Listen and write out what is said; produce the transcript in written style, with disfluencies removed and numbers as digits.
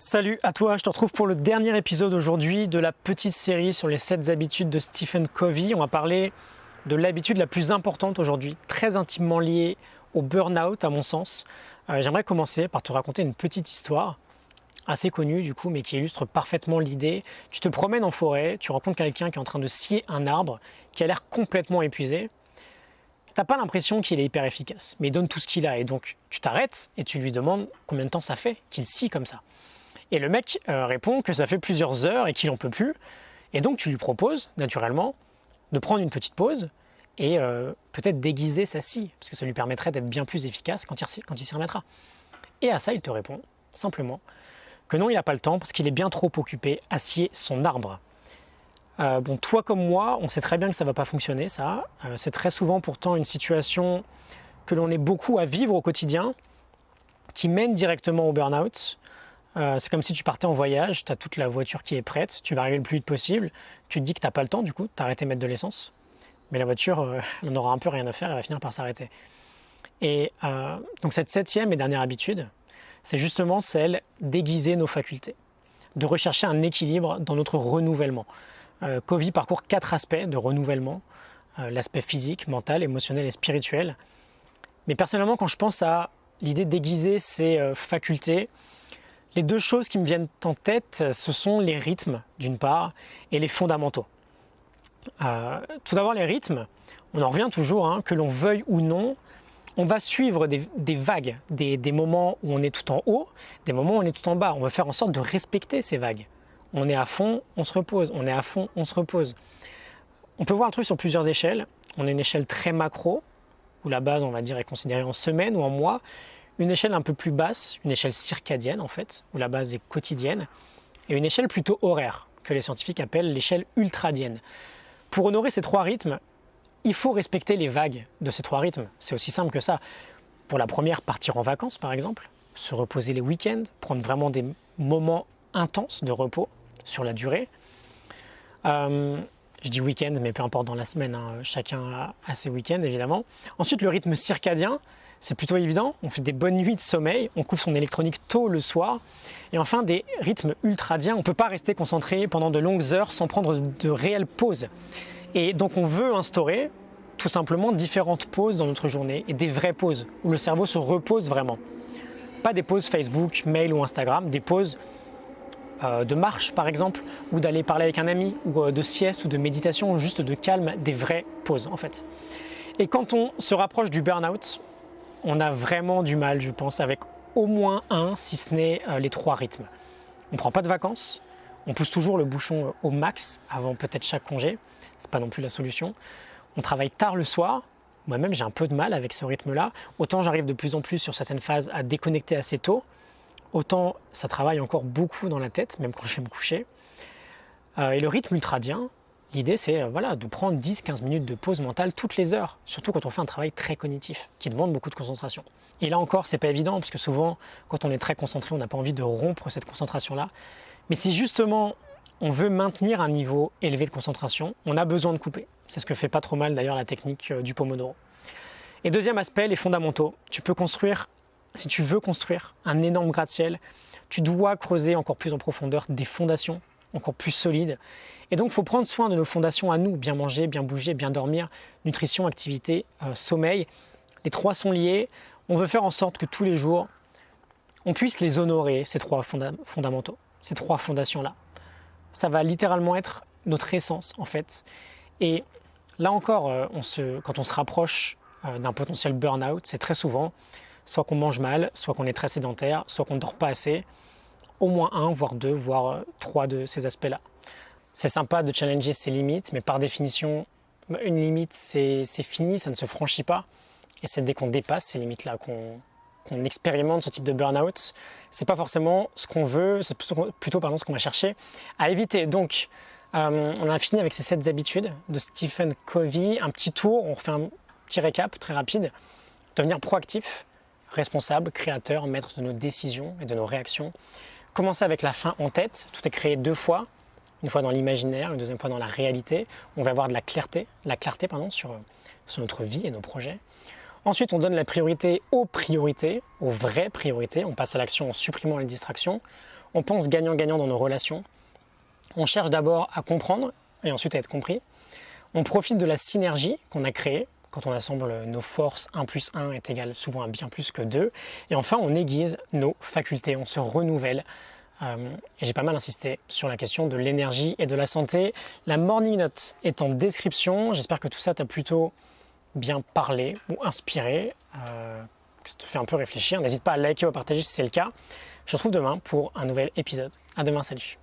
Salut à toi, je te retrouve pour le dernier épisode aujourd'hui de la petite série sur les 7 habitudes de Stephen Covey. On va parler de l'habitude la plus importante aujourd'hui, très intimement liée au burn-out à mon sens. J'aimerais commencer par te raconter une petite histoire, assez connue du coup, mais qui illustre parfaitement l'idée. Tu te promènes en forêt, tu rencontres quelqu'un qui est en train de scier un arbre, qui a l'air complètement épuisé. T'as pas l'impression qu'il est hyper efficace, mais il donne tout ce qu'il a. Et donc tu t'arrêtes et tu lui demandes combien de temps ça fait qu'il scie comme ça. Et le mec répond que ça fait plusieurs heures et qu'il n'en peut plus. Et donc tu lui proposes, naturellement, de prendre une petite pause et peut-être déguiser sa scie, parce que ça lui permettrait d'être bien plus efficace quand il s'y remettra. Et à ça, il te répond, simplement, que non, il n'a pas le temps parce qu'il est bien trop occupé à scier son arbre. Bon, toi comme moi, on sait très bien que ça ne va pas fonctionner, ça. C'est très souvent pourtant une situation que l'on est beaucoup à vivre au quotidien, qui mène directement au burn-out. C'est comme si tu partais en voyage, tu as toute la voiture qui est prête, tu vas arriver le plus vite possible, tu te dis que tu n'as pas le temps du coup, tu as arrêté de mettre de l'essence, mais la voiture, elle en aura un peu rien à faire, elle va finir par s'arrêter. Et donc cette 7e et dernière habitude, c'est justement celle d'aiguiser nos facultés, de rechercher un équilibre dans notre renouvellement. Covey parcourt 4 aspects de renouvellement, l'aspect physique, mental, émotionnel et spirituel. Mais personnellement, quand je pense à l'idée d'aiguiser ces facultés, les 2 choses qui me viennent en tête, ce sont les rythmes, d'une part, et les fondamentaux. Tout d'abord, les rythmes, on en revient toujours, que l'on veuille ou non, on va suivre des vagues, des moments où on est tout en haut, des moments où on est tout en bas. On va faire en sorte de respecter ces vagues. On est à fond, on se repose, on est à fond, on se repose. On peut voir un truc sur plusieurs échelles. On a une échelle très macro, où la base, on va dire, est considérée en semaines ou en mois. Une échelle un peu plus basse, une échelle circadienne en fait, où la base est quotidienne, et une échelle plutôt horaire, que les scientifiques appellent l'échelle ultradienne. Pour honorer ces 3 rythmes, il faut respecter les vagues de ces 3 rythmes. C'est aussi simple que ça. Pour la première, partir en vacances par exemple, se reposer les week-ends, prendre vraiment des moments intenses de repos sur la durée. Je dis week-end, mais peu importe dans la semaine, chacun a ses week-ends évidemment. Ensuite, le rythme circadien, c'est plutôt évident, on fait des bonnes nuits de sommeil, on coupe son électronique tôt le soir. Et enfin, des rythmes ultradiens, on ne peut pas rester concentré pendant de longues heures sans prendre de réelles pauses. Et donc on veut instaurer tout simplement différentes pauses dans notre journée, et des vraies pauses, où le cerveau se repose vraiment. Pas des pauses Facebook, mail ou Instagram, des pauses de marche par exemple, ou d'aller parler avec un ami, ou de sieste ou de méditation, ou juste de calme, des vraies pauses en fait. Et quand on se rapproche du burn-out, on a vraiment du mal, je pense, avec au moins un, si ce n'est les 3 rythmes. On ne prend pas de vacances, on pousse toujours le bouchon au max avant peut-être chaque congé, c'est pas non plus la solution. On travaille tard le soir, moi-même j'ai un peu de mal avec ce rythme-là, autant j'arrive de plus en plus sur certaines phases à déconnecter assez tôt, autant ça travaille encore beaucoup dans la tête, même quand je vais me coucher. Et le rythme ultradien, l'idée c'est de prendre 10-15 minutes de pause mentale toutes les heures, surtout quand on fait un travail très cognitif, qui demande beaucoup de concentration. Et là encore, c'est pas évident, parce que souvent, quand on est très concentré, on n'a pas envie de rompre cette concentration-là. Mais si justement on veut maintenir un niveau élevé de concentration, on a besoin de couper. C'est ce que fait pas trop mal d'ailleurs la technique du Pomodoro. Et deuxième aspect, les fondamentaux. Tu peux construire, si tu veux construire un énorme gratte-ciel, tu dois creuser encore plus en profondeur des fondations, encore plus solides. Et donc, il faut prendre soin de nos fondations à nous, bien manger, bien bouger, bien dormir, nutrition, activité, sommeil. Les 3 sont liés. On veut faire en sorte que tous les jours, on puisse les honorer, ces 3 fondamentaux, ces 3 fondations-là. Ça va littéralement être notre essence, en fait. Et là encore, quand on se rapproche d'un potentiel burn-out, c'est très souvent soit qu'on mange mal, soit qu'on est très sédentaire, soit qu'on ne dort pas assez. Au moins 1, voire 2, voire 3 de ces aspects-là. C'est sympa de challenger ses limites, mais par définition, une limite, c'est fini, ça ne se franchit pas. Et c'est dès qu'on dépasse ces limites-là qu'on expérimente ce type de burn-out. C'est pas forcément ce qu'on veut, c'est plutôt ce qu'on va chercher à éviter. Donc, on a fini avec ces 7 habitudes de Stephen Covey. Un petit tour, on refait un petit récap très rapide. Devenir proactif, responsable, créateur, maître de nos décisions et de nos réactions. Commencer avec la fin en tête. Tout est créé 2 fois. Une fois dans l'imaginaire, une deuxième fois dans la réalité. On va avoir de la clarté sur notre vie et nos projets. Ensuite, on donne la priorité aux priorités, aux vraies priorités. On passe à l'action en supprimant les distractions. On pense gagnant-gagnant dans nos relations. On cherche d'abord à comprendre et ensuite à être compris. On profite de la synergie qu'on a créée. Quand on assemble nos forces, 1 plus 1 est égal souvent à bien plus que 2. Et enfin, on aiguise nos facultés, on se renouvelle. Et j'ai pas mal insisté sur la question de l'énergie et de la santé. La morning note est en description. J'espère que tout ça t'a plutôt bien parlé ou inspiré, que ça te fait un peu réfléchir. N'hésite pas à liker ou à partager si c'est le cas. Je te retrouve demain pour un nouvel épisode. À demain, salut.